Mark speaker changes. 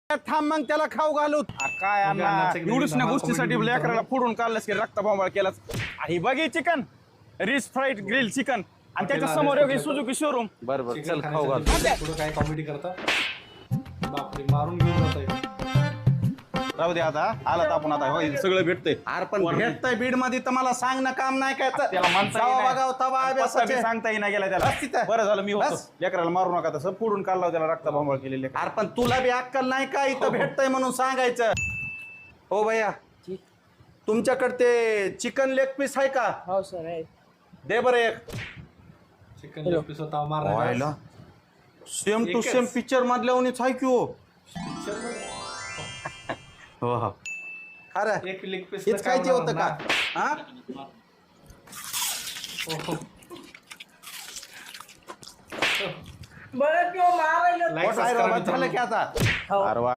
Speaker 1: थांब मग त्याला खाऊ घालू.
Speaker 2: काय अण्णा एवढीच ना गोष्टीसाठी लेकराला फोडून काढलंस की रक्त बोंबाळ केलाच. ही बघी chicken rich fried grill chicken आणि त्याच्या समोर सुजुकी शोरूम.
Speaker 1: बरोबर चल खाऊ घालू.
Speaker 3: पुढे काय कॉमेडी करता बापरे मारून घेऊन जात आहे.
Speaker 2: राहू दे आता आलात आपण आता होय, सगळं भेटतंय.
Speaker 1: अरे पण भेटतंय बीड मध्ये तर मला सांग ना काम नाही काय
Speaker 2: त्याला म्हणता
Speaker 1: जावा
Speaker 2: येईना.
Speaker 1: बघाव तवा
Speaker 2: पत्ता बी
Speaker 1: अभ्यासाचे.
Speaker 2: सांगता येईना गेला
Speaker 1: बस
Speaker 2: त्याला.
Speaker 1: तिथं.
Speaker 2: बरं झालं मी होतो.
Speaker 1: बस.
Speaker 2: लेकराला मारू नका तसं फोडून काढला त्याला रक्त बोंबाळ केलेले.
Speaker 1: अरे पण तुला बी अक्कल नाही का इथं भेटतंय म्हणून सांगायचं. हो भैया तुमच्याकडे ते चिकन लेग पीस आहे का?
Speaker 4: हो सर आहे.
Speaker 1: दे बरं एक.
Speaker 3: चिकन लेग पीस होता मारायला.
Speaker 1: सेम टू
Speaker 3: एकच.
Speaker 1: सेम पिक्चर मधल्यावरच आहे की हो. हो खरं
Speaker 3: एक लेग पीस
Speaker 1: हेच काय ते होतं का? हा
Speaker 4: बरं किंवा मारायला
Speaker 3: Like,
Speaker 1: झालं की आता
Speaker 2: अरे वा.